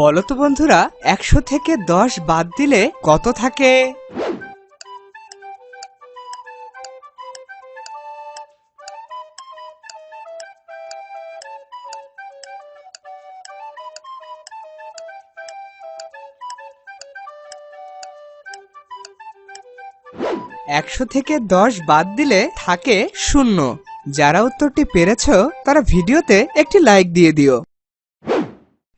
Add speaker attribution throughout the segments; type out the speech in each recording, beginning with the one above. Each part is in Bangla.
Speaker 1: বলো তো বন্ধুরা, ১০০ থেকে ১০ বাদ দিলে কত থাকে? একশো থেকে ১০ বাদ দিলে থাকে ০। যারা উত্তরটি পেরেছো তারা ভিডিওতে একটি লাইক দিয়ে দিও।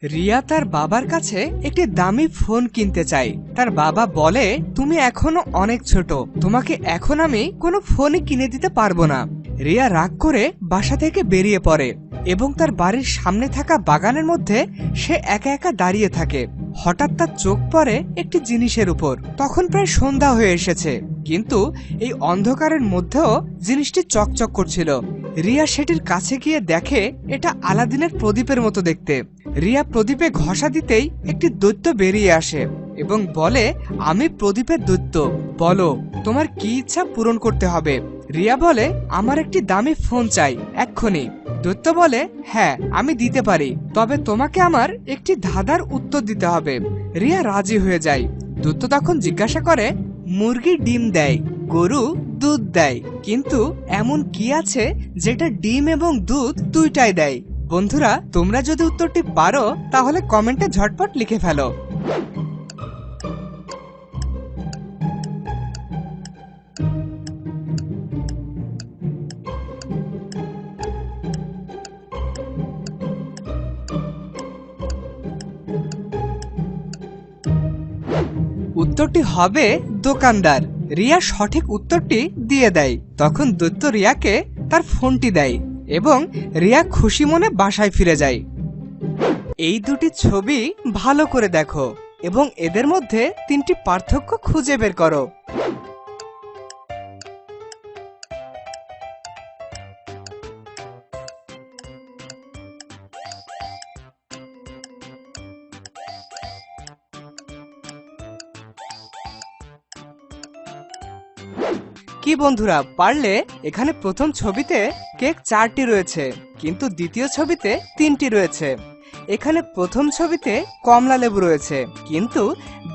Speaker 1: রিয়া তার বাবার কাছে একটি দামি ফোন কিনতে চায়। তার বাবা বলে, তুমি এখনো অনেক ছোট, তোমাকে এখন আমি কোনো ফোনই কিনে দিতে পারবো না। রিয়া রাগ করে বাসা থেকে বেরিয়ে পড়ে এবং তার বাড়ির সামনে থাকা বাগানের মধ্যে সে একা একা দাঁড়িয়ে থাকে। হঠাৎ তার চোখ পড়ে একটি জিনিসের উপর। তখন প্রায় সন্ধ্যা হয়ে এসেছে, কিন্তু এই অন্ধকারের মধ্যেও জিনিসটি চকচক করছিল। রিয়া সেটির কাছে গিয়ে দেখে এটা আলাদিনের প্রদীপের মতো দেখতে। রিয়া প্রদীপে ঘষা দিতেই একটি দৈত্য বেরিয়ে আসে এবং বলে, আমি প্রদীপের দৈত্য, বলো তোমার কি ইচ্ছা পূরণ করতে হবে। রিয়া বলে, আমার একটি দামি ফোন চাই এক্ষুনি। দৈত্য বলে, হ্যাঁ আমি দিতে পারি, তবে তোমাকে আমার একটি ধাঁধার উত্তর দিতে হবে। রিয়া রাজি হয়ে যায়। দৈত্য তখন জিজ্ঞাসা করে, মুরগি ডিম দেয়, গরু দুধ দেয়, কিন্তু এমন কি আছে যেটা ডিম এবং দুধ দুইটাই দেয়? বন্ধুরা, তোমরা যদি উত্তরটি পারো তাহলে কমেন্টে ঝটপট লিখে ফেলো। উত্তরটি হবে দোকানদার। রিয়া সঠিক উত্তরটি দিয়ে দেয়। তখন দৈত্য রিয়াকে তার ফোনটি দেয় এবং রিয়া খুশি মনে বাসায় ফিরে যায়। এই দুটি ছবি ভালো করে দেখো এবং এদের মধ্যে তিনটি পার্থক্য খুঁজে বের করো। কি বন্ধুরা, পারলে? এখানে প্রথম ছবিতে কেক ৪টি রয়েছে, কিন্তু দ্বিতীয় ছবিতে ৩টি রয়েছে। এখানে প্রথম ছবিতে কমলা লেবু রয়েছে, কিন্তু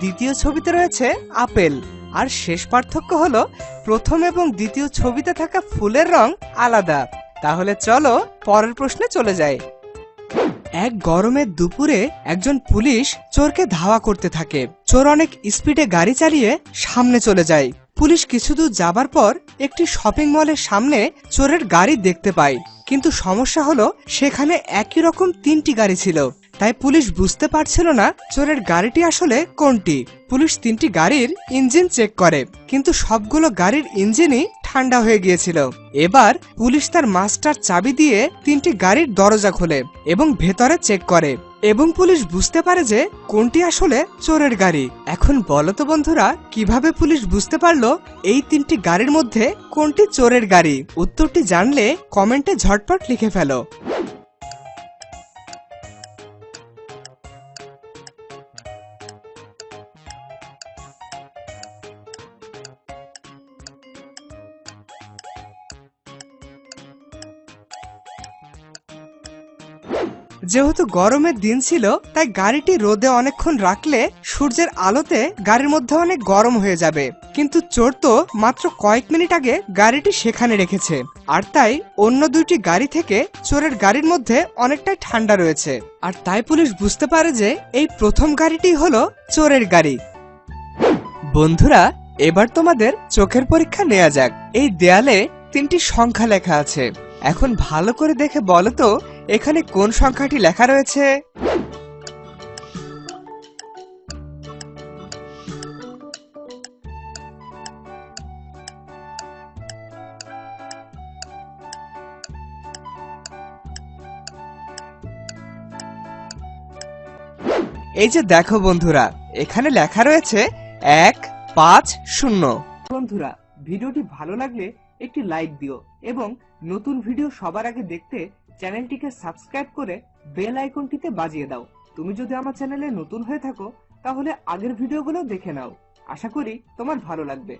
Speaker 1: দ্বিতীয় ছবিতে রয়েছে আপেল। আর শেষ পার্থক্য হলো প্রথম এবং দ্বিতীয় ছবিতে থাকা ফুলের রং আলাদা। তাহলে চলো পরের প্রশ্নে চলে যাই। এক গরমের দুপুরে একজন পুলিশ চোরকে ধাওয়া করতে থাকে। চোর অনেক স্পিডে গাড়ি চালিয়ে সামনে চলে যায়। পুলিশ কিছু দূর যাবার পর একটি শপিং মলের সামনে চোরের গাড়ি দেখতে পায়, কিন্তু সমস্যা হলো সেখানে একই রকম 3টি গাড়ি ছিল। তাই পুলিশ বুঝতে পারছিল না চোরের গাড়িটি আসলে কোনটি। পুলিশ 3টি গাড়ির ইঞ্জিন চেক করে, কিন্তু সবগুলো গাড়ির ইঞ্জিনই ঠান্ডা হয়ে গিয়েছিল। এবার পুলিশ তার মাস্টার চাবি দিয়ে 3টি গাড়ির দরজা খোলে এবং ভেতরে চেক করে, এবং পুলিশ বুঝতে পারে যে কোনটি আসলে চোরের গাড়ি। এখন বলো তো বন্ধুরা, কিভাবে পুলিশ বুঝতে পারলো এই 3টি গাড়ির মধ্যে কোনটি চোরের গাড়ি? উত্তরটি জানলে কমেন্টে ঝটপট লিখে ফেলো। যেহেতু গরমের দিন ছিল, তাই গাড়িটি রোদে অনেকক্ষণ রাখলে সূর্যের আলোতে গাড়ির মধ্যে অনেক গরম হয়ে যাবে। কিন্তু চোর তো মাত্র কয়েক মিনিট আগে গাড়িটি সেখানে রেখেছে, আর তাই অন্য 2টি গাড়ি থেকে চোরের গাড়ির মধ্যে অনেকটাই ঠান্ডা রয়েছে। আর তাই পুলিশ বুঝতে পারে যে এই প্রথম গাড়িটি হলো চোরের গাড়ি। বন্ধুরা, এবার তোমাদের চোখের পরীক্ষা নেওয়া যাক। এই দেয়ালে 3টি সংখ্যা লেখা আছে। এখন ভালো করে দেখে বলো তো এখানে কোন সংখ্যাটি লেখা রয়েছে? এই যে দেখো বন্ধুরা, এখানে লেখা রয়েছে 150। বন্ধুরা, ভিডিওটি ভালো লাগলে একটি লাইক দিও এবং নতুন ভিডিও সবার আগে দেখতে চ্যানেলটিকে সাবস্ক্রাইব করে বেল আইকনটিতে বাজিয়ে দাও। তুমি যদি আমার চ্যানেলে নতুন হয়ে থাকো তাহলে আগের ভিডিওগুলো দেখে নাও। আশা করি তোমার ভালো লাগবে।